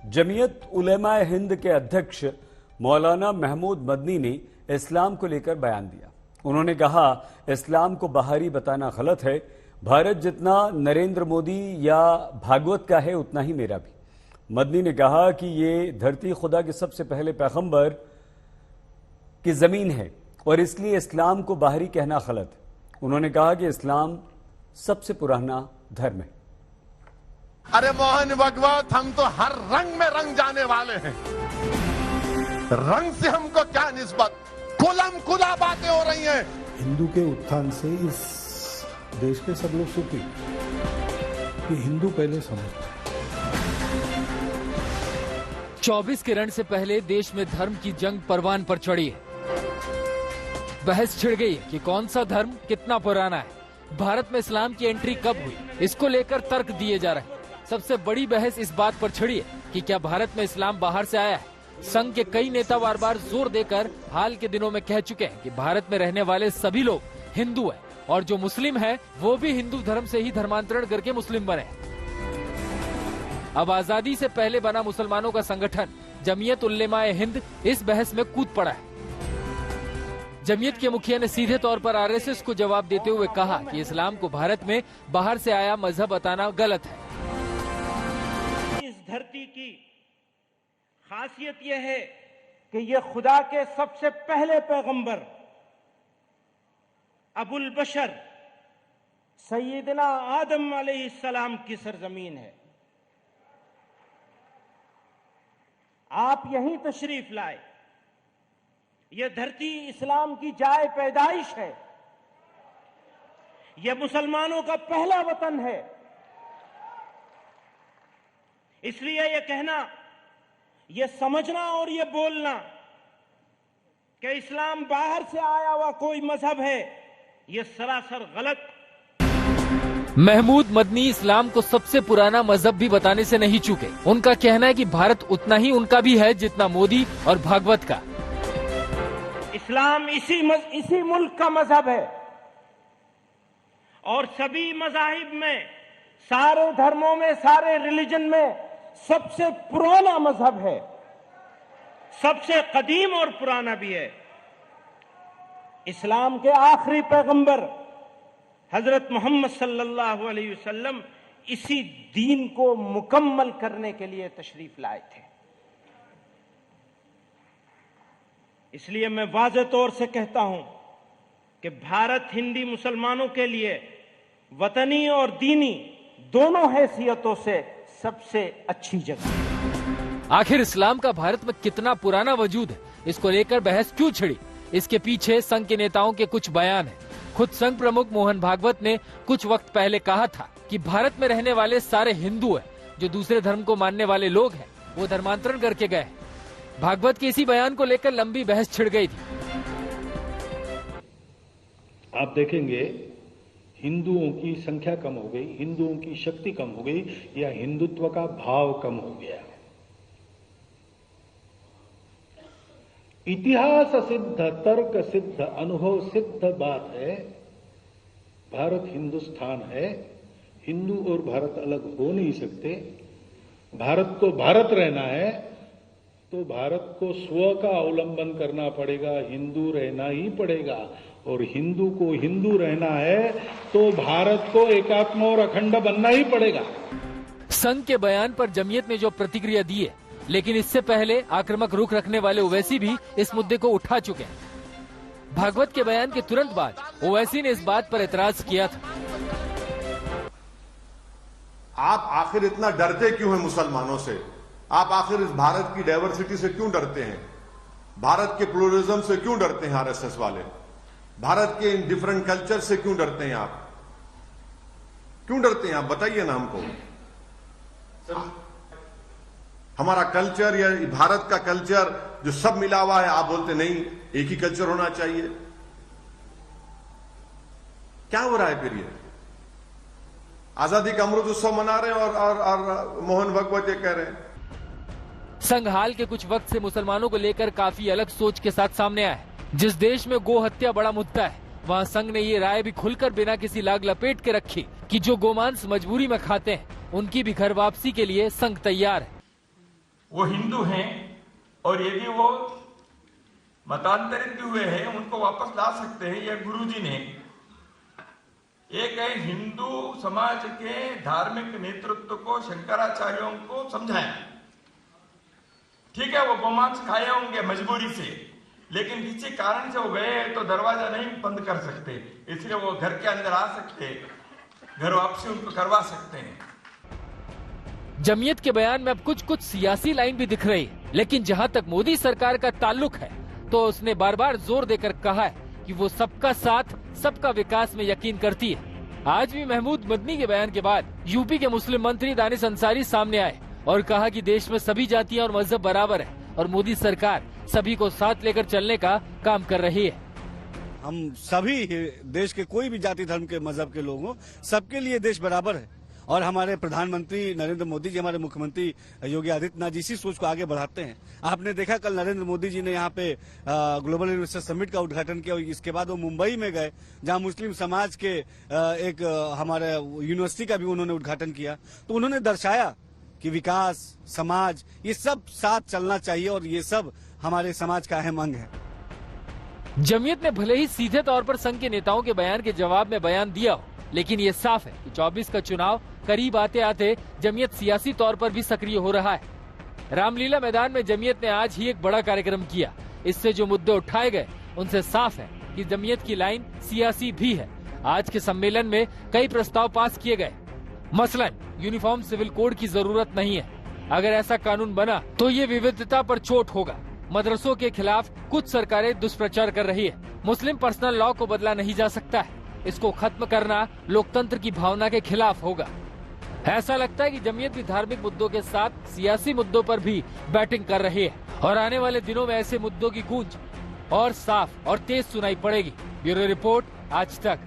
जमीयत उलेमाए हिंद के अध्यक्ष मौलाना महमूद मदनी ने इस्लाम को लेकर बयान दिया। उन्होंने कहा, इस्लाम को बाहरी बताना गलत है। भारत जितना नरेंद्र मोदी या भागवत का है उतना ही मेरा भी। मदनी ने कहा कि ये धरती खुदा के सबसे पहले पैगंबर की जमीन है और इसलिए इस्लाम को बाहरी कहना गलत है। उन्होंने कहा कि इस्लाम सबसे पुराना धर्म है। अरे मोहन भगवत, हम तो हर रंग में रंग जाने वाले हैं। रंग से हमको क्या निस्बत? खुलम खुला बातें हो रही हैं। हिंदू के उत्थान से इस देश के सब लोग सुखी। ये हिंदू पहले समझते हैं। 24 के रण से पहले देश में धर्म की जंग परवान पर चढ़ी है। बहस छिड़ गई है कि कौन सा धर्म कितना पुराना है। भारत में इस्लाम की एंट्री कब हुई, इसको लेकर तर्क दिए जा रहे हैं। सबसे बड़ी बहस इस बात पर छिड़ी है कि क्या भारत में इस्लाम बाहर से आया है। संघ के कई नेता बार बार जोर देकर हाल के दिनों में कह चुके हैं कि भारत में रहने वाले सभी लोग हिंदू हैं और जो मुस्लिम है वो भी हिंदू धर्म से ही धर्मांतरण करके मुस्लिम बने। अब आजादी से पहले बना मुसलमानों का संगठन जमीयत उलेमाए हिंद इस बहस में कूद पड़ा है। जमीयत के मुखिया ने सीधे तौर पर आरएसएस को जवाब देते हुए कहा कि इस्लाम को भारत में बाहर से आया मजहब बताना गलत है। इस धरती की खासियत यह है कि यह खुदा के सबसे पहले पैगंबर अबुल बशर सैयदना आदम अलैहिस्सलाम की सरजमीन है। आप यहीं तशरीफ लाए। यह धरती इस्लाम की जाए पैदाइश है। यह मुसलमानों का पहला वतन है। इसलिए यह कहना, यह समझना और यह बोलना कि इस्लाम बाहर से आया हुआ कोई मजहब है, यह सरासर गलत। महमूद मदनी इस्लाम को सबसे पुराना मजहब भी बताने से नहीं चूके। उनका कहना है कि भारत उतना ही उनका भी है जितना मोदी और भागवत का। इस्लाम इसी मुल्क का मजहब है और सभी मजाहिब में, सारे धर्मों में, सारे रिलीजन में सबसे पुराना मजहब है, सबसे कदीम और पुराना भी है। इस्लाम के आखिरी पैगंबर हजरत मोहम्मद सल्लल्लाहु अलैहि वसल्लम इसी दीन को मुकम्मल करने के लिए तशरीफ लाए थे। इसलिए मैं वाज़ेह तौर से कहता हूं कि भारत हिंदी मुसलमानों के लिए वतनी और दीनी दोनों हैसियतों से सबसे अच्छी जगह। आखिर इस्लाम का भारत में कितना पुराना वजूद है, इसको लेकर बहस क्यों छिड़ी? इसके पीछे संघ के नेताओं के कुछ बयान हैं। खुद संघ प्रमुख मोहन भागवत ने कुछ वक्त पहले कहा था कि भारत में रहने वाले सारे हिंदू हैं, जो दूसरे धर्म को मानने वाले लोग हैं वो धर्मांतरण करके गए। भागवत के इसी बयान को लेकर लंबी बहस छिड़ गई थी। आप देखेंगे हिंदुओं की संख्या कम हो गई, हिंदुओं की शक्ति कम हो गई या हिंदुत्व का भाव कम हो गया। इतिहास सिद्ध, तर्क सिद्ध, अनुभव सिद्ध बात है, भारत हिंदुस्तान है। हिंदू और भारत अलग हो नहीं सकते। भारत को भारत रहना है तो भारत को स्व का अवलंबन करना पड़ेगा, हिंदू रहना ही पड़ेगा। और हिंदू को हिंदू रहना है तो भारत को एकात्म और अखंड बनना ही पड़ेगा। संघ के बयान पर जमीयत ने जो प्रतिक्रिया दी है, लेकिन इससे पहले आक्रामक रुख रखने वाले ओवैसी भी इस मुद्दे को उठा चुके हैं। भागवत के बयान के तुरंत बाद ओवैसी ने इस बात पर एतराज किया था। आप आखिर इतना डरते क्यों हैं मुसलमानों से? आप आखिर इस भारत की डाइवर्सिटी से क्यों डरते हैं? भारत के प्लूरलिज्म से क्यों डरते हैं आरएसएस वाले? भारत के इन डिफरेंट कल्चर से क्यों डरते हैं आप? क्यों डरते हैं आप? बताइए ना हमको। हमारा कल्चर या भारत का कल्चर जो सब मिला हुआ है, आप बोलते नहीं एक ही कल्चर होना चाहिए। क्या हो रहा है फिर? ये आजादी का अमृत उत्सव मना रहे हैं और मोहन भगवत ये कह रहे हैं। संघ हाल के कुछ वक्त से मुसलमानों को लेकर काफी अलग सोच के साथ सामने आया है। जिस देश में गो हत्या बड़ा मुद्दा है, वहाँ संघ ने ये राय भी खुलकर बिना किसी लाग लपेट के रखी कि जो गोमांस मजबूरी में खाते हैं उनकी भी घर वापसी के लिए संघ तैयार है। वो हिंदू हैं और यदि वो मतांतरित भी हुए हैं उनको वापस ला सकते हैं। यह गुरुजी ने एक है हिंदू समाज के धार्मिक नेतृत्व को, शंकराचार्यों को समझाया। ठीक है, वो गोमांस खाए होंगे मजबूरी से, लेकिन किसी कारण से वो गए तो दरवाजा नहीं बंद कर सकते, इसलिए वो घर के अंदर आ सकते, घर वापसी उनको करवा सकते हैं। जमीयत के बयान में अब कुछ सियासी लाइन भी दिख रही है, लेकिन जहां तक मोदी सरकार का ताल्लुक है तो उसने बार बार जोर देकर कहा है कि वो सबका साथ, सबका विकास में यकीन करती है। आज भी महमूद मदनी के बयान के बाद यूपी के मुस्लिम मंत्री दानिश अंसारी सामने आए और कहा कि देश में सभी जातियां और मजहब बराबर है और मोदी सरकार सभी को साथ लेकर चलने का काम कर रही है। हम सभी देश के कोई भी जाति धर्म के मजहब के लोग हों, सबके लिए देश बराबर है और हमारे प्रधानमंत्री नरेंद्र मोदी जी, हमारे मुख्यमंत्री योगी आदित्यनाथ जी इसी सोच को आगे बढ़ाते हैं। आपने देखा कल नरेंद्र मोदी जी ने यहाँ पे ग्लोबल इन्वेस्टर समिट का उद्घाटन किया और इसके बाद वो मुंबई में गए जहाँ मुस्लिम समाज के एक हमारे यूनिवर्सिटी का भी उन्होंने उद्घाटन किया। तो उन्होंने दर्शाया कि विकास, समाज, ये सब साथ चलना चाहिए और ये सब हमारे समाज का अहम अंग है। जमीयत ने भले ही सीधे तौर पर संघ के नेताओं के बयान के जवाब में बयान दिया हो, लेकिन ये साफ है कि 24 का चुनाव करीब आते आते जमीयत सियासी तौर पर भी सक्रिय हो रहा है। रामलीला मैदान में जमीयत ने आज ही एक बड़ा कार्यक्रम किया। इससे जो मुद्दे उठाए गए उनसे साफ है कि जमीयत की लाइन सियासी भी है। आज के सम्मेलन में कई प्रस्ताव पास किए गए। मसलन यूनिफॉर्म सिविल कोड की जरूरत नहीं है। अगर ऐसा कानून बना तो ये विविधता पर चोट होगा। मदरसों के खिलाफ कुछ सरकारें दुष्प्रचार कर रही है। मुस्लिम पर्सनल लॉ को बदला नहीं जा सकता है। इसको खत्म करना लोकतंत्र की भावना के खिलाफ होगा। ऐसा लगता है कि जमीयत भी धार्मिक मुद्दों के साथ सियासी मुद्दों पर भी बैटिंग कर रही है और आने वाले दिनों में ऐसे मुद्दों की गूंज और साफ और तेज सुनाई पड़ेगी। ब्यूरो रिपोर्ट, आज तक।